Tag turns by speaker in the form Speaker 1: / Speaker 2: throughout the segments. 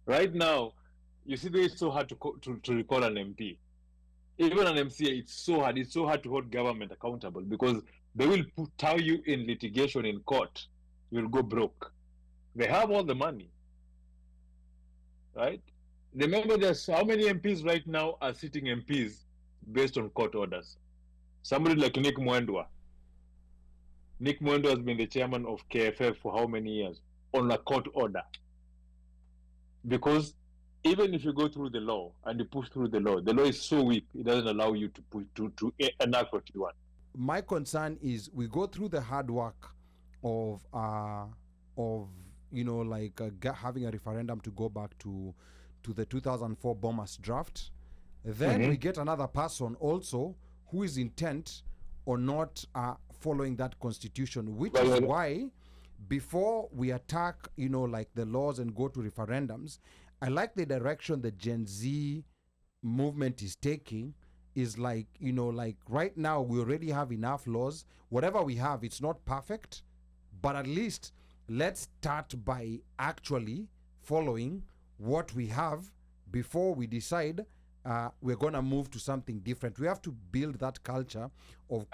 Speaker 1: Right now, you see, it's so hard to recall an MP. Even an MCA, it's so hard. It's so hard to hold government accountable because they will tie you in litigation in court. You'll go broke. They have all the money, right? Remember, there's how many MPs right now are sitting MPs based on court orders. Somebody like Nick Mwendwa. Nick Mwendwa has been the chairman of KFF for how many years on a court order? Because even if you go through the law and you push through the law is so weak it doesn't allow you to push to enact what you want.
Speaker 2: My concern is we go through the hard work of having a referendum to go back to the 2004 bombers draft. Then we get another person also who is intent on not following that constitution, which is why before we attack, the laws and go to referendums, I like the direction the Gen Z movement is taking. Is like right now we already have enough laws. Whatever we have, it's not perfect, but at least let's start by actually following what we have before we decide we're going to move to something different. We have to build that culture of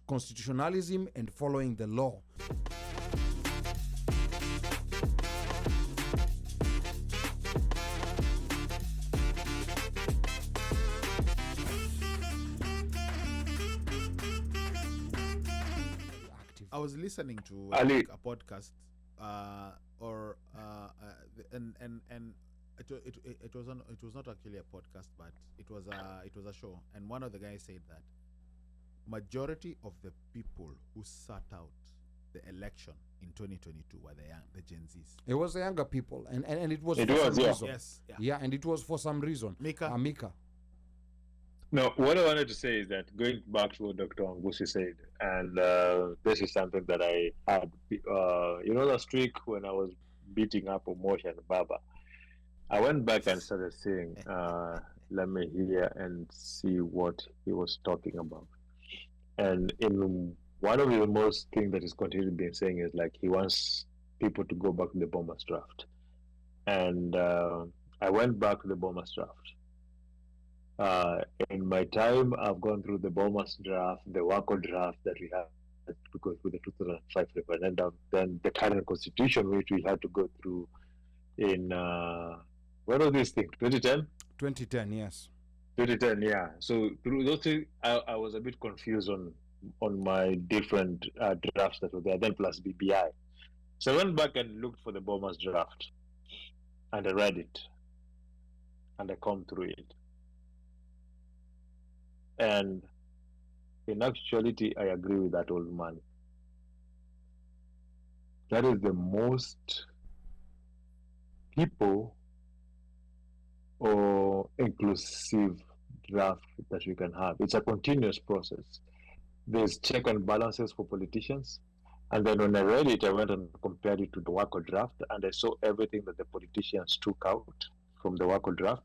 Speaker 2: constitutionalism and following the law.
Speaker 3: I was listening to a podcast, it was not actually a podcast, but it was a show, and one of the guys said that majority of the people who sat out the election in 2022 were the Gen Zs.
Speaker 2: It was the younger people, and it was for some reason.
Speaker 3: Yes,
Speaker 2: yeah, and it was for some reason. Mika.
Speaker 1: No, what I wanted to say is that going back to what Dr. Angusi said, and this is something that I had, last week when I was beating up Omosha and Baba, I went back and started saying, let me hear and see what he was talking about. And in one of the most things that he's continually been saying is like he wants people to go back to the bombers draft. And I went back to the bombers draft. In my time, I've gone through the bombers draft, the WACO draft that we had to go through the 2005 referendum, then the current constitution, which we had to go through in, what was this thing, 2010?
Speaker 2: 2010, yes.
Speaker 1: 2010, yeah. So through those things, I was a bit confused on my different drafts that were there, then plus BBI. So I went back and looked for the bombers draft, and I read it, and I combed through it. And in actuality, I agree with that old man. That is the most people or inclusive draft that we can have. It's a continuous process. There's check and balances for politicians. And then when I read it, I went and compared it to the WACO draft, and I saw everything that the politicians took out from the WACO draft.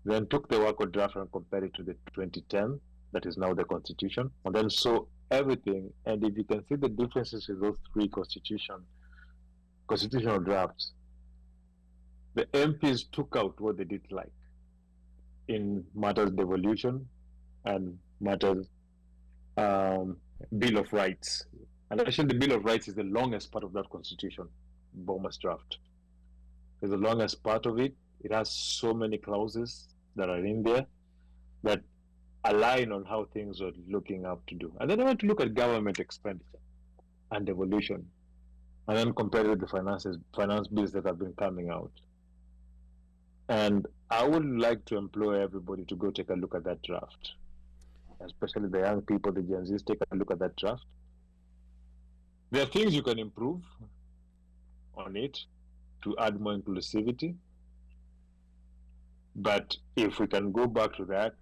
Speaker 1: Then took the WACO draft and compared it to the 2010, that is now the constitution, and then saw everything. And if you can see the differences in those three constitutional drafts, the MPs took out what they did like in matters devolution and matters Bill of Rights. And actually, the Bill of Rights is the longest part of that constitution, bombers draft. It's the longest part of it. It has so many clauses that are in there that align on how things are looking up to do. And then I went to look at government expenditure and devolution, and then compare it with the finance bills that have been coming out. And I would like to employ everybody to go take a look at that draft, especially the young people, the Gen Zs, take a look at that draft. There are things you can improve on it to add more inclusivity. But if we can go back to that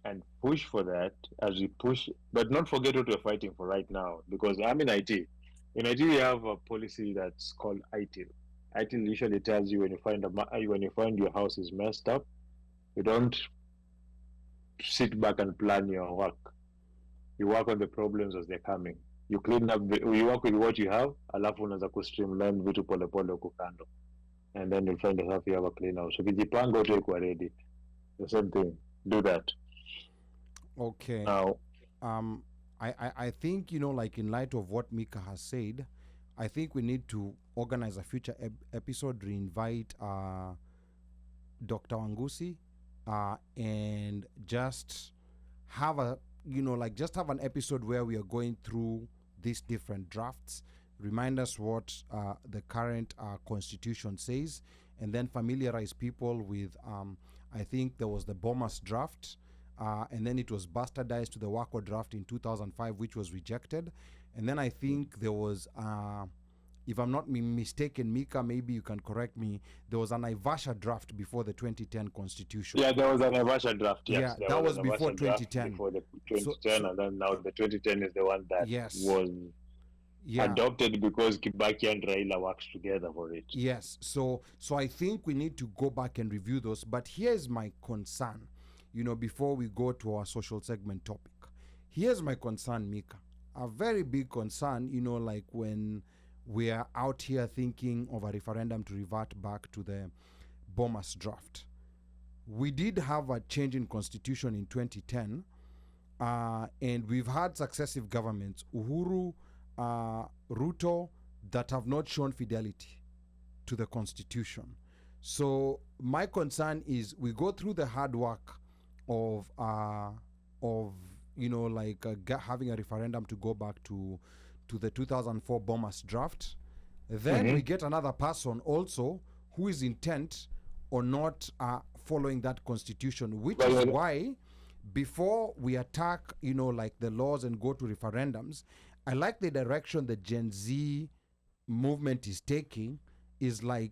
Speaker 1: and push for that as we push, but not forget what we're fighting for right now, because I'm in IT. In IT, we have a policy that's called ITIL. ITIL usually tells you when you find your house is messed up, you don't sit back and plan your work. You work on the problems as they're coming. You clean up, you work with what you have, alafu unaweza kustreamline vitu polepole huko kando. and then you'll find yourself you have a clean house. So ukijipanga wote iko ready. The same thing. Do that.
Speaker 2: Okay.
Speaker 1: Now,
Speaker 2: I think, like in light of what Mika has said, I think we need to organize a future episode, reinvite Dr. Wangusi, and just have just have an episode where we are going through these different drafts, remind us what the current constitution says, and then familiarize people with, I think there was the Bomas draft, and then it was bastardized to the Wako draft in 2005, which was rejected. And then I think there was, if I'm not mistaken, Mika, maybe you can correct me, there was an Ivasha draft before the 2010 constitution.
Speaker 1: yeah, there was an Ivasha draft. Yes,
Speaker 2: Yeah,
Speaker 1: there
Speaker 2: that was
Speaker 1: an
Speaker 2: before
Speaker 1: Ivasha draft
Speaker 2: 2010.
Speaker 1: Before the 2010, and then now the 2010 is the one that
Speaker 2: Yes.
Speaker 1: was
Speaker 2: Yeah.
Speaker 1: adopted because Kibaki and Raila worked together for it.
Speaker 2: Yes, so I think we need to go back and review those. But here's my concern, before we go to our social segment topic. Here's my concern, Mika. A very big concern, like when we are out here thinking of a referendum to revert back to the Bomas draft. We did have a change in constitution in 2010, and we've had successive governments, Uhuru, Ruto, that have not shown fidelity to the constitution. So my concern is we go through the hard work of having a referendum to go back to the 2004 Bomas draft. Then we get another person also who is intent on not following that constitution, which is why before we attack, the laws and go to referendums, I like the direction the Gen Z movement is taking. Is like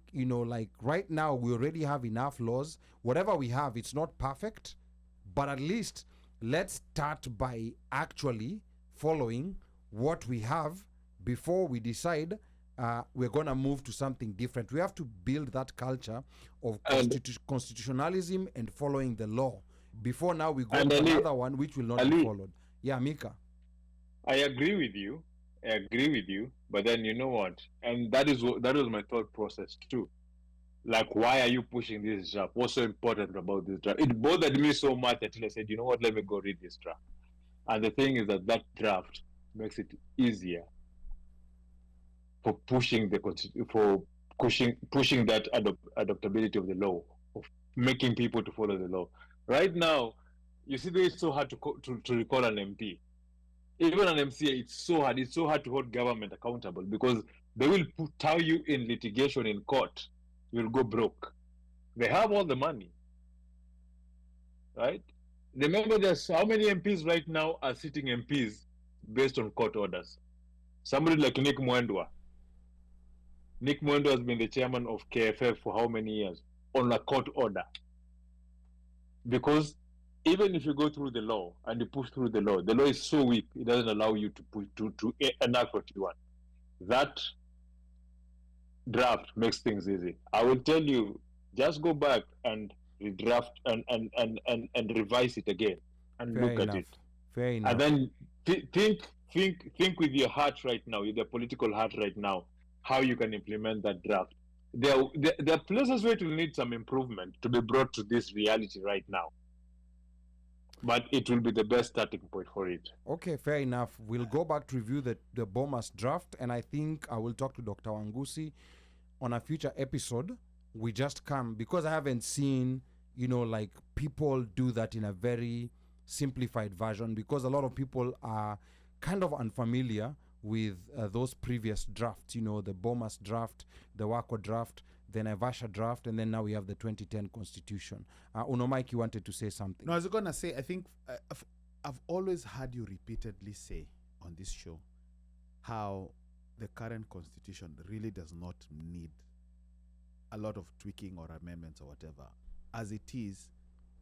Speaker 2: right now we already have enough laws. Whatever we have, it's not perfect, but at least let's start by actually following what we have before we decide we're going to move to something different. We have to build that culture of constitutionalism and following the law before now we go to another one which will not be followed. Yeah, Mika.
Speaker 1: I agree with you. But then you know what? And that was my thought process too. Like, why are you pushing this draft? What's so important about this draft? It bothered me so much until I said, you know what? Let me go read this draft. And the thing is that draft makes it easier for pushing that adoptability of the law, of making people to follow the law. Right now, you see, it's so hard to recall an MP. Even an MCA, it's so hard. It's so hard to hold government accountable because they will tie you in litigation in court. You'll go broke. They have all the money, right? Remember, there's how many MPs right now are sitting MPs based on court orders. Somebody like Nick Mwendwa. Nick Mwendwa has been the chairman of KFF for how many years on a court order? Because even if you go through the law and you push through the law is so weak, it doesn't allow you to enact what you want. That draft makes things easy. I will tell you, just go back and redraft and revise it again and look at it.
Speaker 2: Fair enough.
Speaker 1: And then think with your heart right now, with your political heart right now, how you can implement that draft. There are places where it will need some improvement to be brought to this reality right now. But it will be the best starting point for it.
Speaker 2: Okay, fair enough. We'll go back to review the Bomas draft, and I think I will talk to Dr. Wangusi on a future episode. We just come because I haven't seen, people do that in a very simplified version because a lot of people are kind of unfamiliar with those previous drafts, the Bomas draft, the Wako draft, then a Vasha draft, and then now we have the 2010 constitution. Mike, you wanted to say something.
Speaker 3: No, I was going to say, I think I've always heard you repeatedly say on this show how the current constitution really does not need a lot of tweaking or amendments or whatever. As it is,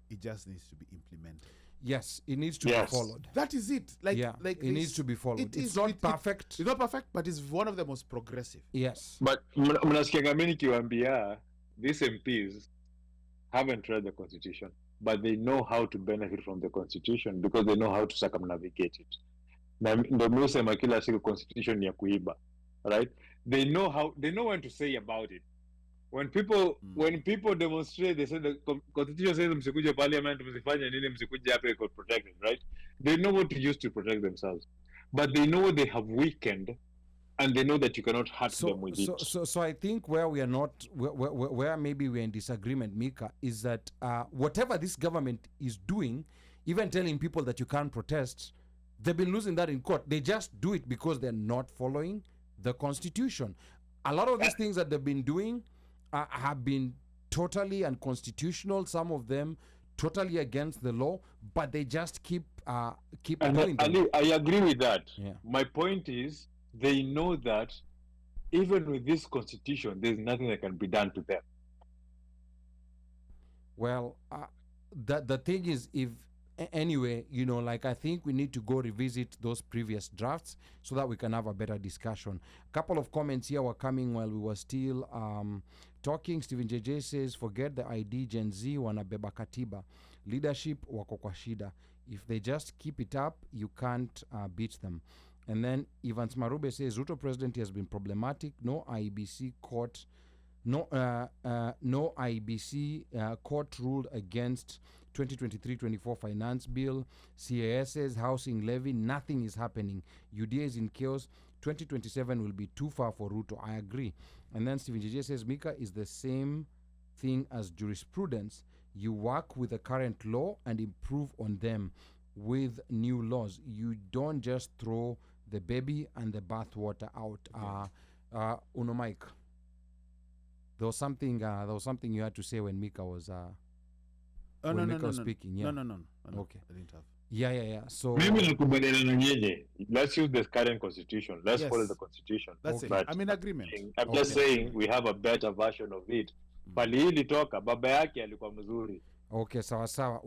Speaker 3: it just needs to be implemented.
Speaker 2: Yes, it needs to be followed.
Speaker 3: That is it.
Speaker 2: It needs to be followed. It's not perfect.
Speaker 3: It's not perfect, but it's one of the most progressive.
Speaker 2: Yes.
Speaker 1: But mnasikianga mimi nikiwaambia these MPs haven't read the constitution, but they know how to benefit from the constitution because they know how to circumnavigate it. Na ndio mimi sema kila siku constitution ni ya kuiba, right? They know when to say about it. when people demonstrate, they say the constitution says msikuje parliament, msifanye nini, msikuje hapa, iko protected, right? They know what to use to protect themselves, but they know they have weakened, and they know that you cannot hurt them with it.
Speaker 2: So I think where we are not, where maybe we're in disagreement, Mika, is that whatever this government is doing, even telling people that you can't protest, they've been losing that in court. They just do it because they're not following the constitution. A lot of these things that they've been doing have been totally unconstitutional. Some of them totally against the law, but they just keep doing them.
Speaker 1: I agree with that.
Speaker 2: Yeah.
Speaker 1: My point is, they know that even with this constitution, there's nothing that can be done to them.
Speaker 2: Well, the thing is, if anyway, you know, like, I think we need to go revisit those previous drafts so that we can have a better discussion. A couple of comments here were coming while we were still talking. Stephen JJ says, forget the ID, Gen Z wanabeba katiba, leadership wako kwa shida. If they just keep it up, you can't beat them. And then Evans Marube says, Ruto president has been problematic. No IBC court court ruled against 2023-24 finance bill. CAS says housing levy, nothing is happening. UDA is in chaos. 2027 will be too far for Ruto. I agree. And then Stephen JJ says, Mika is the same thing as jurisprudence. You work with the current law and improve on them with new laws. You don't just throw the baby and the bathwater out. Uno Mike, there was something you had to say when Mika was speaking. Yeah.
Speaker 3: No.
Speaker 2: Okay.
Speaker 3: I didn't have.
Speaker 2: Yeah. So
Speaker 1: Maybe nakubaliana na nyinyi. Let's use the current constitution. Let's follow the constitution.
Speaker 3: That's
Speaker 1: But
Speaker 3: it. I'm in agreement.
Speaker 1: I'm just saying we have a better version of it. Pali hili toka baba yake alikuwa mzuri.
Speaker 2: okay, sawa.